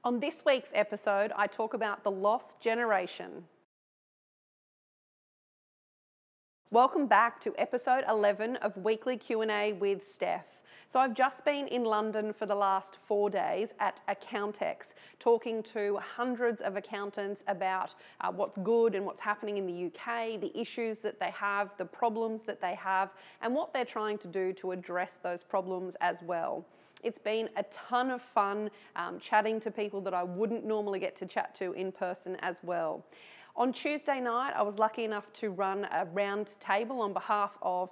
On this week's episode, I talk about the lost generation. Welcome back to episode 11 of Weekly Q&A with Steph. So I've just been in London for the last 4 days at Accountex, talking to hundreds of accountants about what's good and what's happening in the UK, the issues that they have, the problems that they have, and what they're trying to do to address those problems as well. It's been a ton of fun chatting to people that I wouldn't normally get to chat to in person as well. On Tuesday night, I was lucky enough to run a round table on behalf of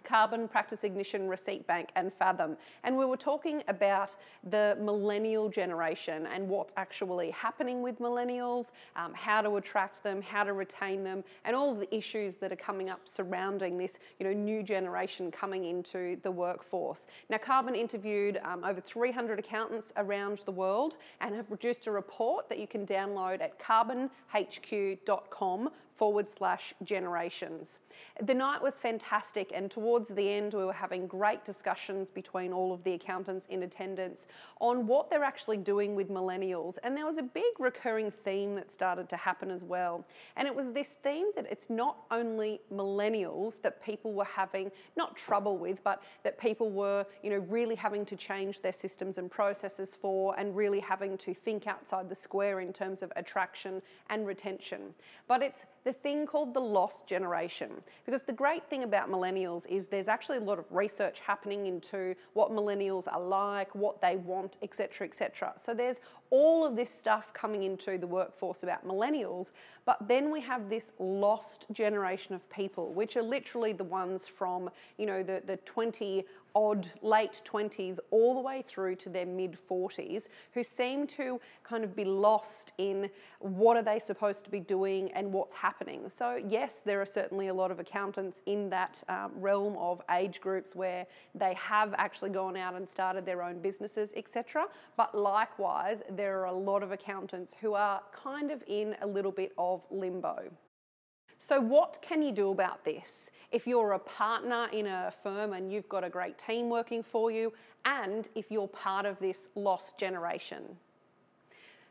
Karbon, Practice Ignition, Receipt Bank and Fathom. And we were talking about the millennial generation and what's actually happening with millennials, how to attract them, how to retain them, and all of the issues that are coming up surrounding this new generation coming into the workforce. Now, Karbon interviewed over 300 accountants around the world and have produced a report that you can download at carbonhq.com/generations. The night was fantastic, and towards the end we were having great discussions between all of the accountants in attendance on what they're actually doing with millennials, and there was a big recurring theme that started to happen as well. And it was this theme that it's not only millennials that people were having not trouble with, but that people were really having to change their systems and processes for, and really having to think outside the square in terms of attraction and retention. But it's the thing called the lost generation. Because the great thing about millennials is there's actually a lot of research happening into what millennials are like, what they want, etc., etc. So there's all of this stuff coming into the workforce about millennials, but then we have this lost generation of people, which are literally the ones from, the 20-odd late 20s all the way through to their mid-40s, who seem to kind of be lost in what are they supposed to be doing and what's happening. So yes, there are certainly a lot of accountants in that realm of age groups where they have actually gone out and started their own businesses, etc. But likewise, there are a lot of accountants who are kind of in a little bit of limbo. So what can you do about this? If you're a partner in a firm and you've got a great team working for you, and if you're part of this lost generation.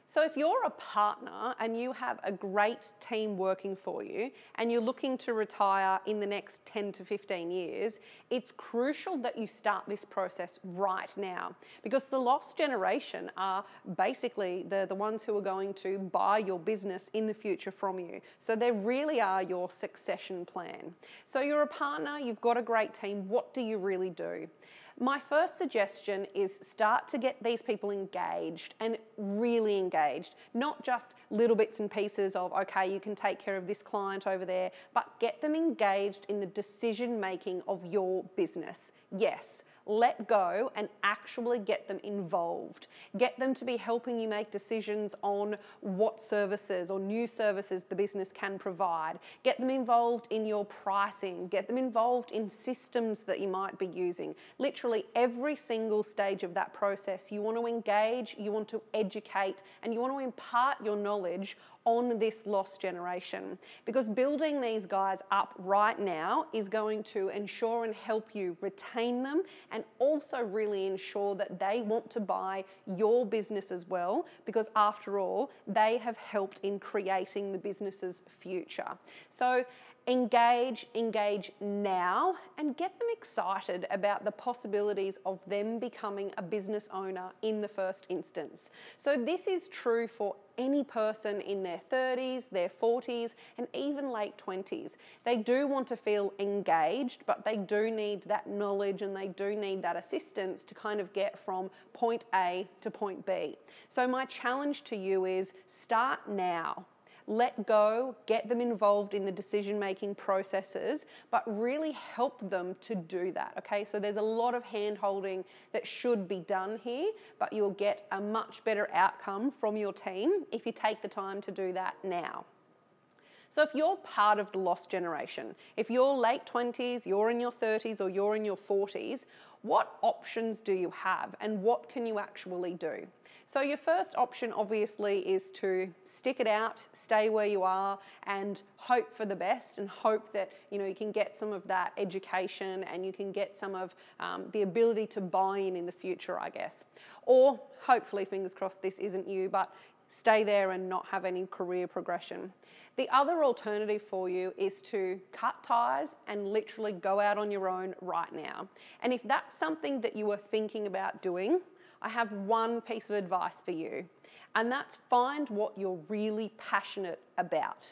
So if you're a partner and you have a great team working for you and you're looking to retire in the next 10 to 15 years, it's crucial that you start this process right now, because the lost generation are basically the ones who are going to buy your business in the future from you. So they really are your succession plan. So you're a partner, you've got a great team, what do you really do? My first suggestion is start to get these people engaged, and really engaged, not just little bits and pieces of, okay, you can take care of this client over there, but get them engaged in the decision making of your business. Yes, let go and actually get them involved. Get them to be helping you make decisions on what services or new services the business can provide. Get them involved in your pricing. Get them involved in systems that you might be using. Literally every single stage of that process, you want to engage, you want to educate, and you want to impart your knowledge on this lost generation, because building these guys up right now is going to ensure and help you retain them, and also really ensure that they want to buy your business as well, because after all, they have helped in creating the business's future. So engage now, and get them excited about the possibilities of them becoming a business owner in the first instance. So this is true for any person in their 30s, their 40s, and even late 20s. They do want to feel engaged, but they do need that knowledge and they do need that assistance to kind of get from point A to point B. So my challenge to you is start now. Let go, get them involved in the decision-making processes, but really help them to do that, okay? So there's a lot of hand-holding that should be done here, but you'll get a much better outcome from your team if you take the time to do that now. So if you're part of the lost generation, if you're late 20s, you're in your 30s, or you're in your 40s, what options do you have and what can you actually do? So your first option obviously is to stick it out, stay where you are and hope for the best and hope that you can get some of that education and you can get some of the ability to buy in the future, I guess. Or hopefully, fingers crossed, this isn't you, but stay there and not have any career progression. The other alternative for you is to cut ties and literally go out on your own right now. And if that's something that you are thinking about doing, I have one piece of advice for you, and that's find what you're really passionate about.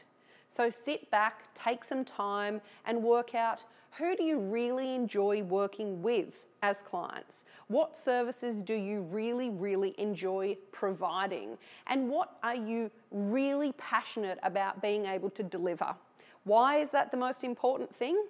So sit back, take some time and work out, who do you really enjoy working with as clients? What services do you really enjoy providing? And what are you really passionate about being able to deliver? Why is that the most important thing?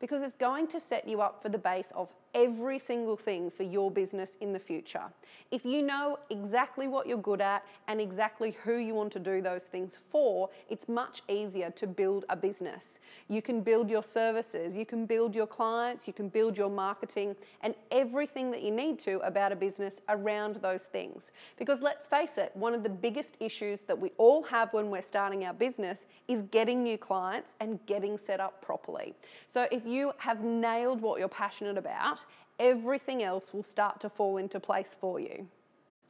Because it's going to set you up for the base of every single thing for your business in the future. If you know exactly what you're good at and exactly who you want to do those things for, it's much easier to build a business. You can build your services, you can build your clients, you can build your marketing and everything that you need to about a business around those things. Because let's face it, one of the biggest issues that we all have when we're starting our business is getting new clients and getting set up properly. So if you have nailed what you're passionate about, everything else will start to fall into place for you.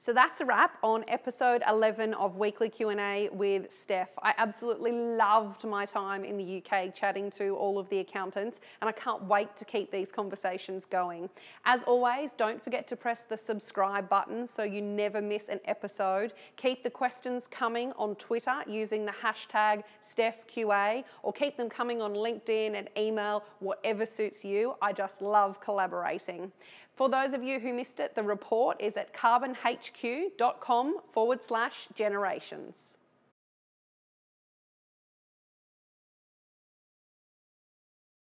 So that's a wrap on episode 11 of Weekly Q&A with Steph. I absolutely loved my time in the UK chatting to all of the accountants, and I can't wait to keep these conversations going. As always, don't forget to press the subscribe button so you never miss an episode. Keep the questions coming on Twitter using the hashtag StephQA, or keep them coming on LinkedIn and email, whatever suits you. I just love collaborating. For those of you who missed it, the report is at karbonhq.com/generations.